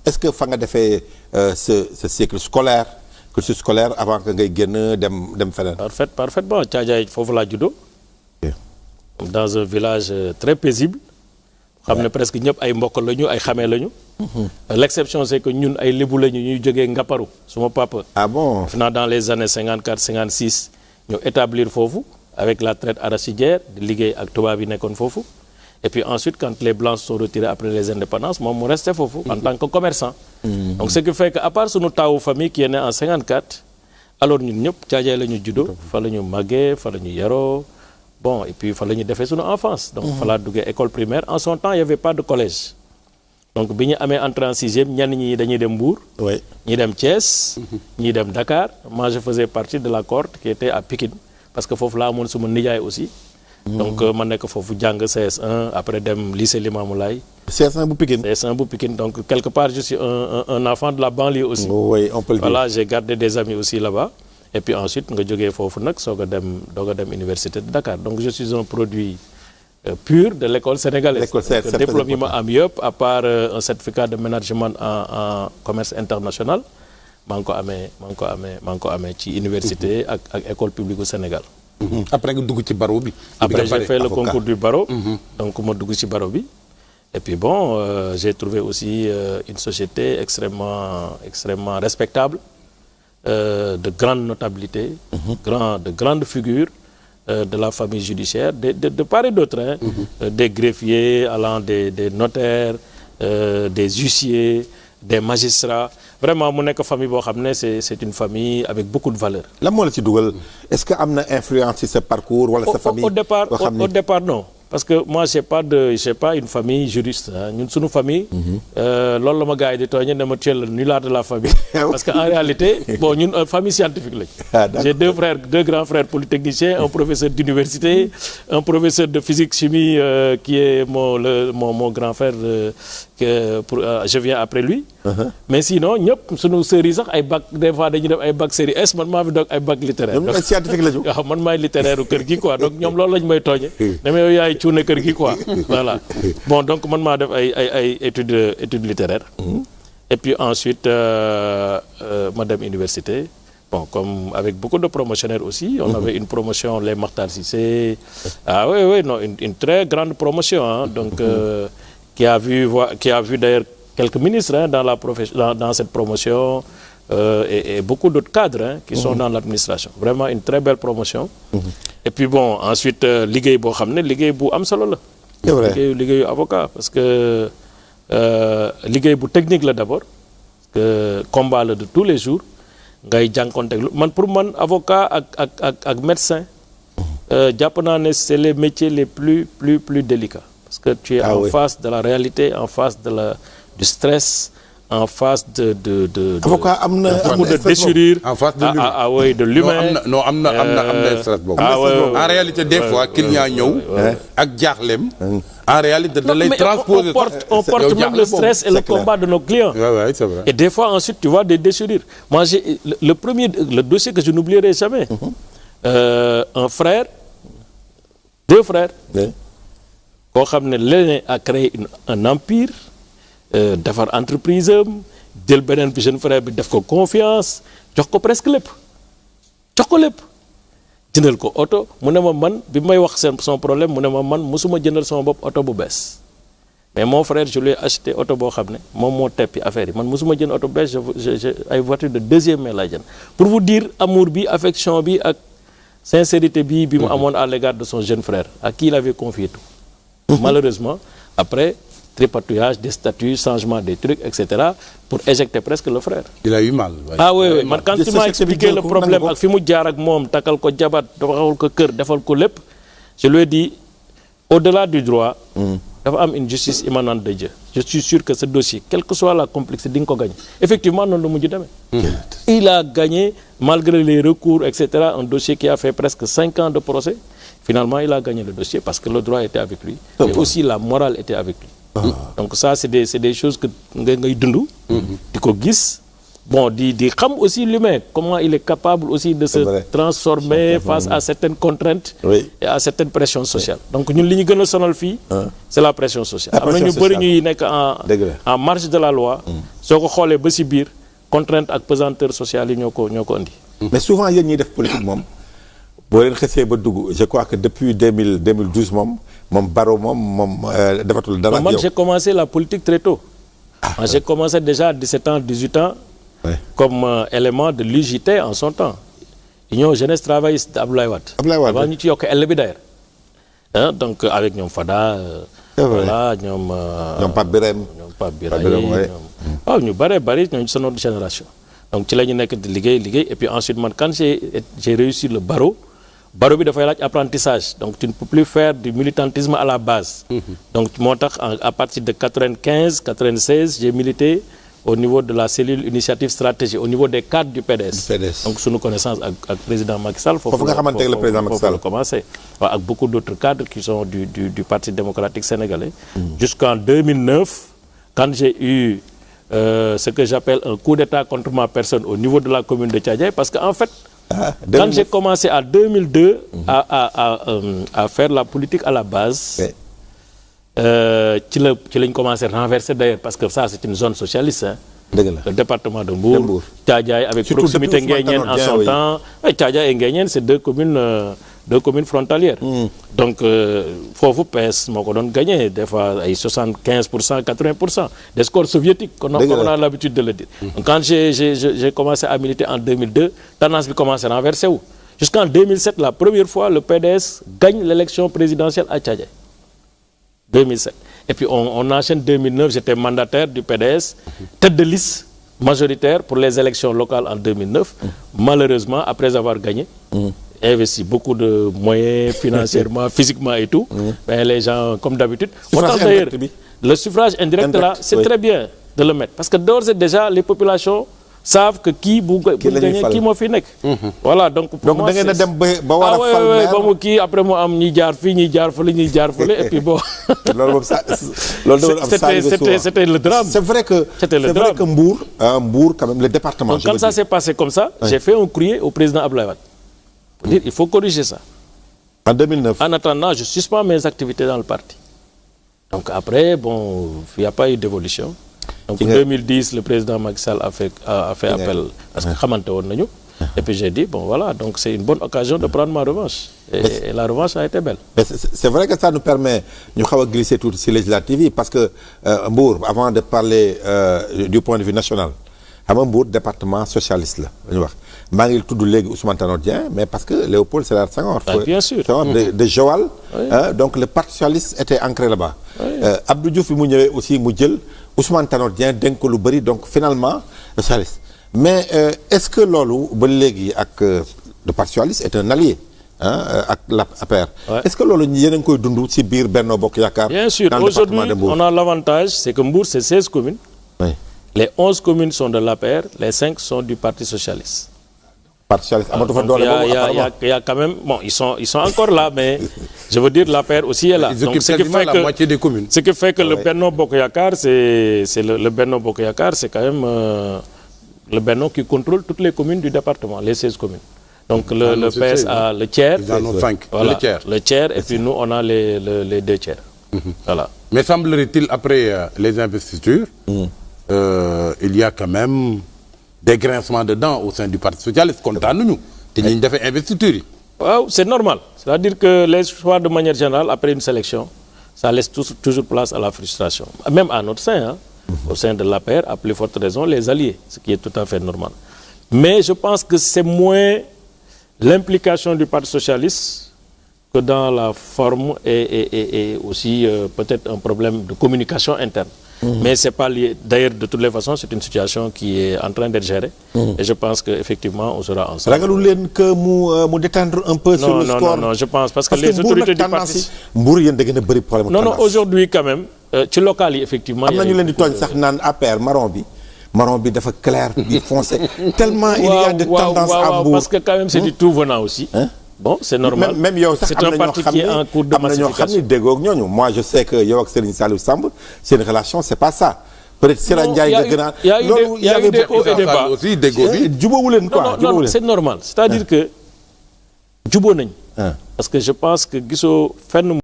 est-ce que fa nga defee ce cycle scolaire cursus scolaire avant que ngay génn dem feneen. Parfaitement Thiadiaye foofu laa juddoo. Dans un village très paisible. xam ne presque ñëpp ay mbokk lañu ay xamee lañu. L'exception c'est que ñun ay lébu lañu ñuy jógee Ngaparou suma papa. Ah bon. Finalement dans les années 54 56 ñu établir foofu avec la traite arachidière di liggéey ak tubaab yi nekkoon foofu. Et puis ensuite quand les blancs sont retirés après les indépendances moom mu resté foofu en tant que commerçant. Donc ce qui fait que à part sunu taawu famille qui est né en 54 alors ñun ñëpp Thiadiaye la ñu juddoo fa la ñu màggee fa la ñu yaroo. Bon, et puis il fallait ñu defee suñu enfance. Donc il fallait duggee école primaire. En son temps, il n'y avait pas de collège. Donc bi ñu amee entrée en sixième ñenn ñi dañuy dem Mbour. Oui. ñi dem Thiès. ñi dem Dakar. Moi je faisais partie de la cohorte qui était à Pikine. Parce que foofu laa amoon suma nijaay aussi. Donc ma nekk foofu jàng CS1 après dem lycée Limamoulaye. CS1 bu Pikine. CS1 bu Pikine. Donc quelque part je suis un enfant de la banlieue aussi. Oui, on peut le dire. Voilà, j'ai gardé des amis aussi là-bas. Et puis ensuite nga jógee foofu nag soog a dem université de Dakar donc je suis un produit pur de l'école sénégalaise. L'école diplôme yi ma am yëpp à part un certificat de management en commerce international maa ngi ko amee ci université ak école publique au Sénégal. Après nga dugg ci barreau bi. Après j'ai fait le concours du barreau. Donc ma dugg ci barreau bi. Et puis bon j'ai trouvé aussi une société extrêmement respectable. De grande notabilité, de grandes figures de la famille judiciaire, de part et d'autre, des greffiers, allant des notaires, des huissiers, des magistrats. Vraiment mu nekk famille boo xam ne c'est une famille avec beaucoup de valeurs. lan moo la ci dugal est-ce que am na influence ci sa parcours wala sa famille. Au départ non. Parce que moi j'ai pas une famille juriste ñun suñu famille. Loolu la ma gars yi di tooñe ne ma tu es le nulard de la famille. Parce que en réalité bon ñun famille scientifique lañ. J'ai deux grands frères polytechniciens, un professeur d'université, un professeur de physique chimie qui est mon grand frère je viens après lui. Mais sinon ñëpp suñu sœurs yi sax ay bac des fois dañuy def ay bac série S man maa fi doog ay bac littéraire. ñoom ay scientifique lañu. waaw man maay littéraire kër gi quoi donc ñoom loolu lañ may tooñe. dama yow yaay cuune kër gi quoi voilà bon donc man maa def ay études littéraires. Et puis ensuite ma dem université bon comme avec beaucoup de promotionnaires aussi on avait une promotion les Makhtar Cissé oui non une très grande promotion donc qui a vu d'ailleurs quelques ministres dans cette promotion et beaucoup d'autres cadres qui sont dans l'administration vraiment une très belle promotion. Et puis bon ensuite liggéey boo xam ne liggéey bu am solo la. C'est vrai liggéeyu avocat parce que liggéey bu technique la d'abord parce que combat la de tous les jours ngay jànkoonteeg man pour man avocat ak médecin jàpp naa ne c'est les métiers les plus délicats parce que tu es en face de la réalité en face du stress en face de avocat am na de déchirure en face de l'humain oui de l'humain am na stress boobu en réalité des fois client ñëw ak jaaxlem en réalité da lay transposer on porte même le stress et le combat de nos clients. Ouais, c'est vrai. Et des fois ensuite tu vois des déchirures. Moi j'ai le dossier que je n'oublierai jamais. Un frère, deux frères. Koo xam ne l'aîné a créé un empire. Defar entreprise am jël beneen bi jeune frère bi def ko confiance jox ko presque lépp jëndal ko oto mu ne ma man bi may wax son problème mu ne ma man musuma jëndal sama bopp oto bu bees mais mon frère je lui ai acheté oto boo xam ne moom moo teppi affaire yi man musuma jënd oto bu bees ay voiture de deuxième main laa jënd pour vous dire amour bi affection bi ak sincérité bi mu amoon à l'égard de son jeune frère à qui il avait confié tout. Malheureusement après tripatouillage des statuts, changement des trucs, etc. pour éjecter presque le frère. Il a eu mal. Ouais. Ah oui, man quand tu m'as expliqué le problème ak fi mu jaar ak moom takkal ko jabat defal ko kër defal ko lépp je lui ai dit au-delà du droit dafa am une justice immanente de Dieu. Je suis sûr que ce dossier quelle que soit la complexité di nga ko gagner. Effectivement noonu la mujj demee. Il a gagné malgré les recours, etc. un dossier qui a fait presque 5 ans de procès. Finalement il a gagné le dossier parce que le droit était avec lui. Et aussi la morale était avec lui. Donc ça c'est des choses que ngay dund di ko gis bon di xam aussi l'humain comment il est capable aussi de se transformer face à certaines contraintes et à certaines pressions sociales donc ñun li ñu gën a sonal fii c'est la pression sociale am na ñu bëri ñuy nekk en marge de la loi soo ko xoolee ba si biir contrainte ak pesanteur sociale yi ñoo ko indi. mais souvent yéen ñiy def politique moom boo leen xësee ba dugg je crois que depuis 2012 moom Barrow moom defatul dara. man j'ai commencé la politique très tôt. Moi, j'ai commencé déjà à 17 ans 18 ans. Ouais. Comme élément de l'UJT en son temps. Union jeunesse travailliste d'Abdoulaye Wade. Avant ñu ci yokk L bi d'ailleurs. Donc avec ñoom Fada. voilà ñoom Pape Birahim. waaw ñu bari ñooñu c'est notre génération. donc ci la ñu nekk di liggéey et puis ensuite man quand j'ai réussi le barreau bi dafay laaj apprentissage donc tu ne peux plus faire du militantisme à la base. donc moo tax à partir de 95 j'ai milité au niveau de la cellule initiative stratégie au niveau des cadres du PDS. donc suñu connaissance ak président Macky Sall. foofu nga xamante ne le président Macky Sall commencé. waaw ak beaucoup d'autres cadres qui sont du Parti démocratique sénégalais. Jusqu'en 2009 quand j'ai eu ce que j'appelle un coup d'État contre ma personne au niveau de la commune de Thiadiaye parce que en fait. Quand j'ai commencé à 2002 à faire la politique à la base. ci lañ commencé renverser d'ailleurs parce que ça c'est une zone socialiste hein. Le département de Mbour. Thiadiaye avec surtout proximité Nguéniène en son temps. Thiadiaye et Nguéniène c'est deux communes frontalières. donc foofu PS moo ko doon gagné des fois ay 75% 80% des scores soviétiques comme on a l'habitude de le dire. donc quand j'ai commencé à militer en 2002 tendance bi commencé renverser wu. Jusqu'en 2007 la première fois le PDS gagne l'élection présidentielle à Thiadiaye. 2007 et puis on enchaîne 2009 j'étais mandataire du PDS tête de liste majoritaire pour les élections locales en 2009 malheureusement après avoir gagné investi beaucoup de moyens financièrement physiquement et tout mais les gens comme d'habitude d'ailleurs le suffrage indirect là c'est très bien de le mettre parce que d'ores et déjà les populations savent que kii bu gagné kii moo fi nekk. voilà donc pour moi da ngeen a dem ba war a fal maire ba mu kii après mu am ñi jaar fii ñi jaar fële et puis bon. loolu moom ça loolu c'était le drame. c'est vrai que Mbour quand même le département. donc quand ça s'est passé comme ça. j'ai fait un courrier au président Abdoulaye Wade. pour dire il faut corriger ça. en 2009. En attendant je suspends mes activités dans le parti. donc après bon il n'y a pas eu d'évolution. donc en 2010 le président Macky Sall a fait appel parce que xamante woon nañu. et puis j'ai dit bon voilà donc c'est une bonne occasion de prendre ma revanche. et la revanche a été belle. mais c'est vrai que ça nous permet ñu xaw a glisser tuuti ci législative yi parce que Mbour avant de parler du point de vue national xam nga Mbour département socialiste la ñu wax maa ngi tudd léegi Ousmane Tanor Dieng mais parce que Léopold Sédar Senghor. bien sûr de Joal. donc le parti socialiste était ancré là-bas. Abdou Diouf bi mu ñëwee aussi mu jël Ousmane Tanor Dieng dénk ko lu bëri donc finalement socialiste mais est-ce que loolu ba léegi ak le parti socialiste est un allié ak l'APR. est-ce que loolu yéen a ngi koy dund ci biir Benno Bokk Yaakaar. bien sûr aujourd'hui on a l'avantage c'est que Mbour c'est 16 communes. oui. Les 11 communes sont de l'APR, les 5 sont du Parti socialiste. Parti socialiste amatu fa doole boobu apparemment. Il y a quand même bon ils sont encore là mais je veux dire l'APR aussi est là. Ils occupent quasiment la moitié des communes. Ce qui fait que le Benno Bokk Yaakaar c'est le Benno Bokk Yaakaar c'est quand même le Benno qui contrôle toutes les communes du département, les 16 communes. Donc le PS a le tiers. Ils en ont 5. Voilà, le tiers et puis nous on a les 2 tiers. Voilà. Mais semblerait-il après les investitures. Il y a quand même des grincements de dents au sein du Parti socialiste kontaanuñu te ñu defee investiture yi. waaw c'est normal c'est-à-dire que les choix de manière générale après une sélection ça laisse toujours place à la frustration même à notre sein au sein de l'APR à plus forte raison les alliés ce qui est tout à fait normal mais je pense que c'est moins l'implication du Parti socialiste que dans la forme et aussi peut-être un problème de communication interne. Mais c'est pas lié. D'ailleurs, de toutes les façons, c'est une situation qui est en train d'être gérée. Et je pense qu'effectivement, on sera ensemble. Ragalu leen que mu détendre un peu sur le score. Non, je pense parce que les autorités du parti. Mbour yéen da ngeen a bëri problème. Non, aujourd'hui quand même ci local yi effectivement. am na ñu leen di tooñ sax naan APR marron bi dafa clair bi foncé tellement il y a de tendance à Mbour. Parce que quand même c'est du tout venant aussi. Bon, c'est normal. Même yow sax c'est un parti qui est en cours de massification. am na ñoo xam ne déggoo ak ñooñu. Moi je sais que yow ak Serigne Saliou Samb seen relation c'est pas ça. peut-être Sira Ndiaye nga gën a. il y a eu des hauts et des bas aussi déggoo bi. jubóowu leen quoi non c'est normal c'est-à-dire que jubóo nañ. parce que je pense que gisoo fenn.